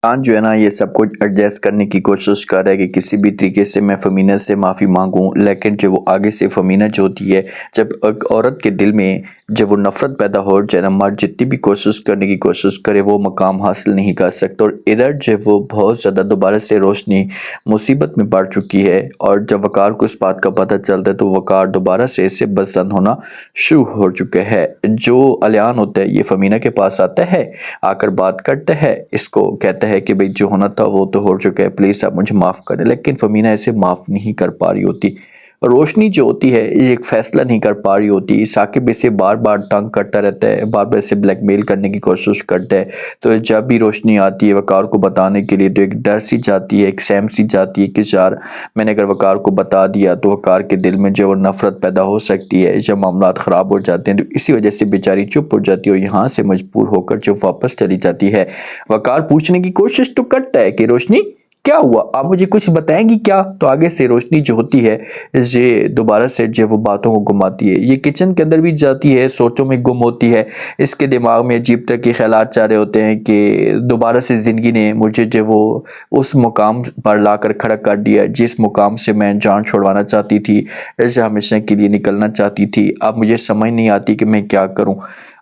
आज जो है ना ये सब कुछ एडजस्ट करने की कोशिश कर रहा है कि किसी भी तरीके से मैं फ़मीना से माफ़ी मांगूं, लेकिन जो वो आगे से फ़मीना जो होती है, जब एक औरत के दिल में जब वो नफ़रत पैदा हो जाए ना, मर्द जितनी भी कोशिश करने की कोशिश करे वो मकाम हासिल नहीं कर सकता। और इधर जो वो बहुत ज़्यादा दोबारा से रोशनी मुसीबत में पड़ चुकी है, और जब वकार को इस बात का पता चलता है तो वकार दोबारा से इससे पसंद होना शुरू हो चुका है। जो अलियान होता है ये फ़मीना के पास आता है, आकर बात करता है, इसको कहता है कि भाई जो होना था वो तो हो चुका है, प्लीज़ आप मुझे माफ़ करें। लेकिन फ़मीना ऐसे माफ़ नहीं कर पा रही होती। रोशनी जो होती है ये एक फ़ैसला नहीं कर पा रही होती। साकिब इसे बार बार तंग करता रहता है, बार बार इसे ब्लैकमेल करने की कोशिश करता है। तो जब भी रोशनी आती है वकार को बताने के लिए तो एक डर सी जाती है, एक सहम सी जाती है कि यार मैंने अगर वकार को बता दिया तो वकार के दिल में जो वो नफ़रत पैदा हो सकती है, जब मामला ख़राब हो जाते हैं। तो इसी वजह से बेचारी चुप हो जाती है और यहाँ से मजबूर होकर जो वापस चली जाती है। वकार पूछने की कोशिश तो करता है कि रोशनी क्या हुआ, आप मुझे कुछ बताएंगी क्या? तो आगे से रोशनी जो होती है ये दोबारा से जो वो बातों को घुमाती है, ये किचन के अंदर भी जाती है, सोचों में गुम होती है। इसके दिमाग में अजीब तरह के ख्यालात चाह रहे होते हैं कि दोबारा से ज़िंदगी ने मुझे जो वो उस मुकाम पर लाकर खड़ा कर दिया जिस मुकाम से मैं जान छुड़वाना चाहती थी, ऐसे हमेशा के लिए निकलना चाहती थी। अब मुझे समझ नहीं आती कि मैं क्या करूं।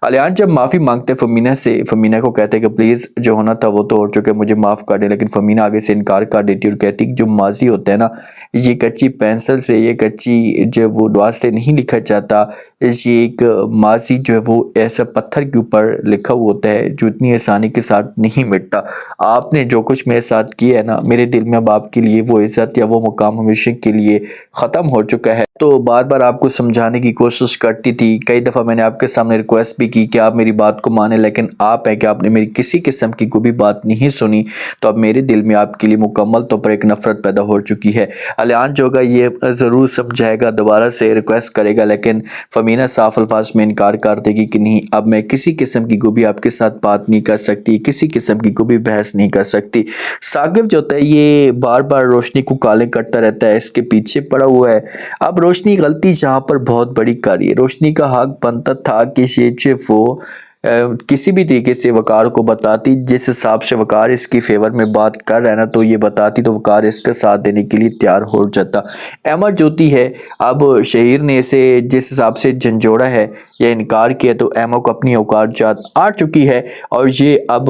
अलियान जब माफ़ी मांगते फ़मीना से, फ़मीना को कहते हैं कि प्लीज़ जो होना था वो तो हो चुका है, मुझे माफ़ कर दे। लेकिन फ़मीना आगे से इनकार कर देती है और कहती है कि जो माजी होता है ना, ये कच्ची पेंसिल से, ये कच्ची जो वो डॉट से नहीं लिखा जाता। ये एक माजी जो है वो ऐसा पत्थर के ऊपर लिखा हुआ होता है जो इतनी आसानी के साथ नहीं मिटता। आपने जो कुछ मेरे साथ किया है ना, मेरे दिल में अब आपके लिए वो इज्जत या वो मुकाम हमेशा के लिए ख़त्म हो चुका है। तो बार बार आपको समझाने की कोशिश करती थी, कई दफ़ा मैंने आपके सामने रिक्वेस्ट भी की कि आप मेरी बात को माने, लेकिन आप है कि आपने मेरी किसी किस्म की कोई भी बात नहीं सुनी। तो अब मेरे दिल में आपके लिए मुकम्मल तौर पर एक नफ़रत पैदा हो चुकी है। अलियान जो होगा ये ज़रूर समझाएगा, दोबारा से रिक्वेस्ट करेगा, लेकिन फ़मीना साफ अल्फाज में इनकार कर देगी कि नहीं, अब मैं किसी किस्म की कोई भी आपके साथ बात नहीं कर सकती, किसी किस्म की कोई भी बहस नहीं कर सकती। साकिब जो होता है ये बार बार रोशनी को काले करता रहता है, इसके पीछे पड़ा हुआ है। अब रोशनी गलती यहाँ पर बहुत बड़ी कर रही है। रोशनी का हक बनता था कि ये वो किसी भी तरीके से वकार को बताती, जिस हिसाब से वकार इसकी फेवर में बात कर रहा है ना, तो ये बताती तो वकार इसका साथ देने के लिए तैयार हो जाता। अहमद ज्योति है, अब शहीर ने इसे जिस हिसाब से झंझोड़ा है या इनकार किया, तो अहमद को अपनी औकात जात आ चुकी है और ये अब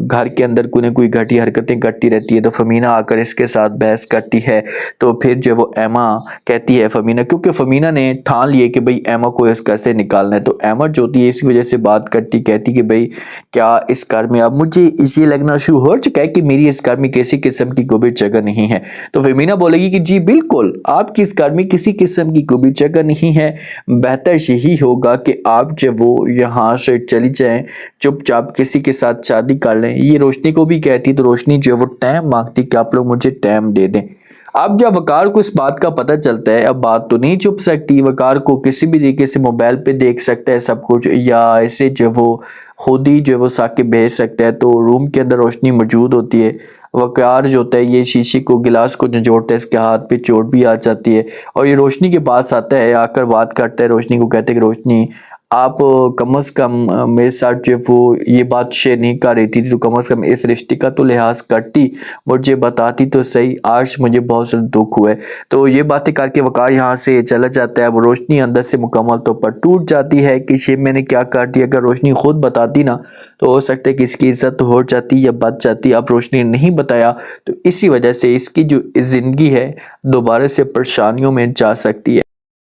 घर के अंदर कोई न कोई घटी हरकतें करती रहती है। तो फ़मीना आकर इसके साथ बहस करती है, तो फिर जो वो एमा कहती है फ़मीना, क्योंकि फ़मीना ने ठान लिए कि भाई एमा को इस घर से निकालना है। तो अहमद जो होती है इसी वजह से बात करती, कहती कि भाई क्या इस घर में अब मुझे इसे लगना शुरू हो चुका है कि मेरी इस घर में किसी किस्म की कोई भी जगह नहीं है। तो फ़मीना बोलेगी कि जी बिल्कुल, आपकी इस घर में किसी किस्म की कोई भी जगह नहीं है, बेहतर यही होगा कि आप जब वो यहाँ से चली जाएं, चुपचाप किसी के साथ शादी कर लें। ये रोशनी को भी कहती, तो रोशनी जो है वो टाइम मांगती कि आप लोग मुझे टाइम दे दें। अब जब वकार को इस बात का पता चलता है, अब बात तो नहीं छुप सकती, वकार को किसी भी तरीके से मोबाइल पे देख सकता है सब कुछ, या ऐसे जो वो खुद ही जो वो साकिब भेज सकता है। तो रूम के अंदर रोशनी मौजूद होती है, वकार जो होता है ये शीशे को गिलास को जोड़ता है, इसके हाथ पे चोट भी आ जाती है और ये रोशनी के पास आता है, आकर बात करता है, रोशनी को कहते हैं कि रोशनी आप कम अज़ कम मेरे साथ जो वो ये बात शेयर नहीं कर रही थी, तो कम अज़ कम इस रिश्ते का तो लिहाज करती, मुझे बताती तो सही, आज मुझे बहुत ज़्यादा दुख हुआ है। तो ये बातें करके वकार यहाँ से चला जाता है। अब रोशनी अंदर से मुकम्मल तौर पर टूट जाती है कि ये मैंने क्या कर दिया। अगर रोशनी खुद बताती ना तो हो सकता है कि इसकी इज्जत तो हो जाती या बच जाती। अब रोशनी ने नहीं बताया, तो इसी वजह से इसकी जो ज़िंदगी है दोबारा से परेशानियों में जा सकती है।